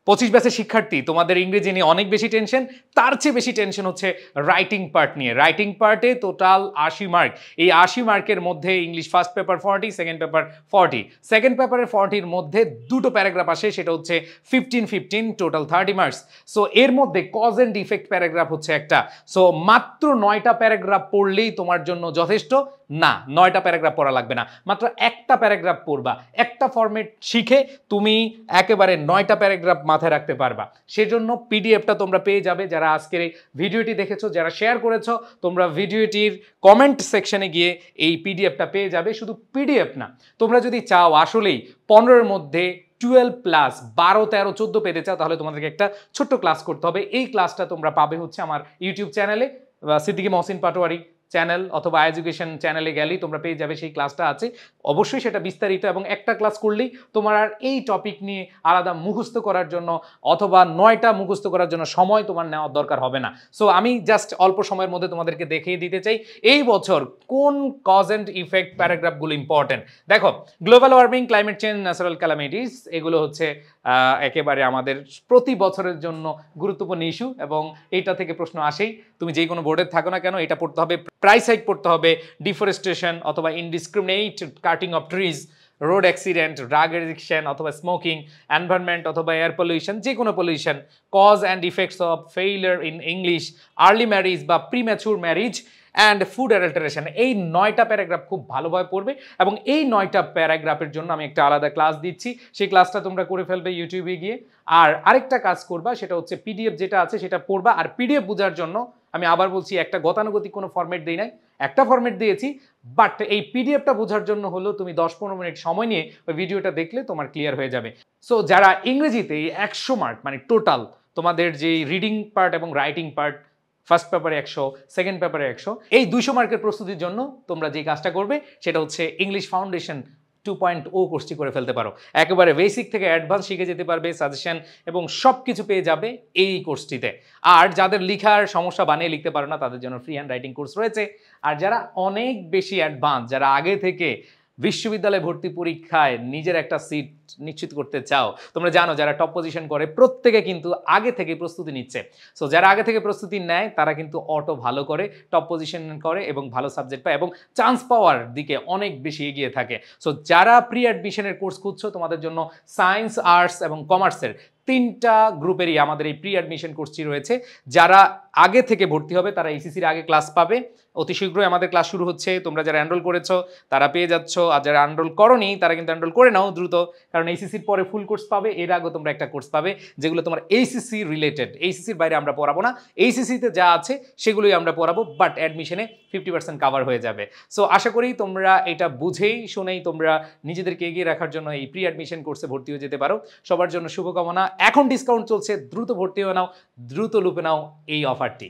25 ব্যাচের শিক্ষার্থী তোমাদের ইংরেজি নিয়ে অনেক বেশি টেনশন, তার চেয়ে বেশি টেনশন হচ্ছে রাইটিং পার্ট নিয়ে। রাইটিং পার্টে টোটাল 80 মার্ক। এই 80 মার্কের মধ্যে English first paper 40, second paper 40। Second পেপারের 40-র মধ্যে দুটো প্যারাগ্রাফ আসে, সেটা হচ্ছে 15 টোটাল 30 মার্কস। সো এর মধ্যে কজ অ্যান্ড ইফেক্ট প্যারাগ্রাফ হচ্ছে একটা। সো মাত্র 9টা প্যারাগ্রাফ পড়লেই তোমার জন্য যথেষ্ট না, 9টা প্যারাগ্রাফ পড়া লাগবে না, মাত্র একটা প্যারাগ্রাফ পড়বা। একটা ফরম্যাট শিখে তুমি একেবারে 9টা প্যারাগ্রাফ মাথায় রাখতে পারবা। সেজন্য পিডিএফটা তোমরা পেয়ে যাবে। যারা আজকের এই ভিডিওটি দেখেছো, যারা শেয়ার করেছো, তোমরা ভিডিওটির কমেন্ট সেকশনে গিয়ে এই পিডিএফটা পেয়ে যাবে। শুধু পিডিএফ না, তোমরা যদি চাও আসলেই 15-এর মধ্যে 12 প্লাস 12, 13, 14 পেতে চাও, তাহলে তোমাদেরকে একটা ছোট্ট ক্লাস করতে হবে। এই ক্লাসটা তোমরা পাবে হচ্ছে আমার ইউটিউব চ্যানেলে, সিদ্দিকী মহসিন পাটোয়ারি চ্যানেল অথবা এডুকেশন চ্যানেলে গেলেই তোমরা পেয়ে যাবে, সেই ক্লাসটা আছে। অবশ্যই সেটা বিস্তারিত, এবং একটা ক্লাস করলেই তোমার আর এই টপিক নিয়ে আলাদা মুখস্থ করার জন্য অথবা 9টা মুখস্থ করার জন্য সময় তোমার নেওয়ার দরকার হবে না। সো আমি জাস্ট অল্প সময়ের মধ্যে তোমাদেরকে দেখিয়ে দিতে চাই এই বছর কোন কজ অ্যান্ড ইফেক্ট প্যারাগ্রাফগুলো ইম্পর্টেন্ট। দেখো, global warming, climate change, natural calamities, এগুলো হচ্ছে একেবারে আমাদের প্রতি বছরের জন্য গুরুত্বপূর্ণ ইস্যু, এবং এইটা থেকে প্রশ্ন আসেই। তুমি যে কোনো বোর্ডে থাকো না কেন, এটা পড়তে হবে। প্রাইস হাইক পড়তে হবে, ডিফরেস্টেশন অথবা indiscriminate cutting of trees, road accident, drug addiction অথবা স্মোকিং, এনভায়রনমেন্ট অথবা এয়ার পলিউশন, যে কোনো pollution, cause and effects of failure in English, early marriage বা premature marriage and food adulteration. এই 9টা প্যারাগ্রাফ খুব ভালোভাবে পড়বে, এবং এই 9টা প্যারাগ্রাফের জন্য আমি একটা আলাদা ক্লাস দিচ্ছি। সেই ক্লাসটা তোমরা করে ফেলবে ইউটিউবে গিয়ে। আর আরেকটা কাজ করবা, সেটা হচ্ছে পিডিএফ যেটা আছে সেটা পড়বা। আর পিডিএফ বোঝার জন্য আমি আবার বলছি, একটা গতানুগতিক কোনো ফরম্যাট দিই নাই, একটা ফরম্যাট দিয়েছি, বাট এই পিডিএফটা বোঝার জন্য হলো তুমি 10-15 মিনিট সময় নিয়ে ওই ভিডিওটা দেখলে তোমার ক্লিয়ার হয়ে যাবে। সো যারা ইংরেজিতে 100 মার্ক, মানে টোটাল তোমাদের যে রিডিং পার্ট এবং রাইটিং পার্ট, ফার্স্ট পেপারে 100, সেকেন্ড পেপারে 100, এই 200 মার্কের প্রস্তুতির জন্য তোমরা যে কাজটা করবে সেটা হচ্ছে ইংলিশ ফাউন্ডেশন 2.0 কোর্সটি করে ফেলতে পারো। একেবারে বেসিক থেকে অ্যাডভান্স শিখে যেতে পারবে, সাজেশন এবং সব কিছু পেয়ে যাবে এই কোর্সটিতে। আর যাদের লিখার সমস্যা, বানিয়ে লিখতে পারো না, তাদের জন্য ফ্রি হ্যান্ড রাইটিং কোর্স রয়েছে। আর যারা অনেক বেশি অ্যাডভান্স, যারা আগে থেকে বিশ্ববিদ্যালয়ে ভর্তি পরীক্ষায় নিজের একটা সিট নিশ্চিত করতে চাও, তোমরা জানো যারা টপ পজিশন করে প্রত্যেকে কিন্তু আগে থেকে প্রস্তুতি নিচ্ছে। সো যারা আগে থেকে প্রস্তুতি নেয় তারা কিন্তু অটো ভালো করে, টপ পজিশন করে এবং ভালো সাবজেক্ট পায় এবং চান্স পাওয়ার দিকে অনেক বেশি এগিয়ে থাকে। সো যারা প্রি অ্যাডমিশনের কোর্স খুঁজছো, তোমাদের জন্য সায়েন্স, আর্টস এবং কমার্সের 3টা গ্রুপেরই আমাদের এই প্রি অ্যাডমিশন কোর্সটি রয়েছে। যারা আগে থেকে ভর্তি হবে তারা এইচএসসির আগে ক্লাস পাবে। অতি শীঘ্রই আমাদের ক্লাস শুরু হচ্ছে। তোমরা যারা এনরোল করেছো তারা পেয়ে যাচ্ছ, আর যারা এনরোল করোনি তারা কিন্তু এনরোল করে নাও দ্রুত, কারণ এইচএসসির পরে ফুল কোর্স পাবে। এর আগে তোমরা একটা কোর্স পাবে যেগুলো তোমার এইচএসসি রিলেটেড। এইচএসসির বাইরে আমরা পড়াবো না, এইচএসসিতে যা আছে সেগুলোই আমরা পড়াবো, বাট অ্যাডমিশনে 50% কাভার হয়ে যাবে। সো আশা করি তোমরা এটা বুঝেই শুনেই তোমরা নিজেদেরকে এগিয়ে রাখার জন্য এই প্রি অ্যাডমিশন কোর্সে ভর্তি হয়ে যেতে পারো। সবার জন্য শুভকামনা। এখন ডিসকাউন্ট চলছে, দ্রুত ভর্তি হয়ে নাও, দ্রুত লুপে নাও এই অফারটি।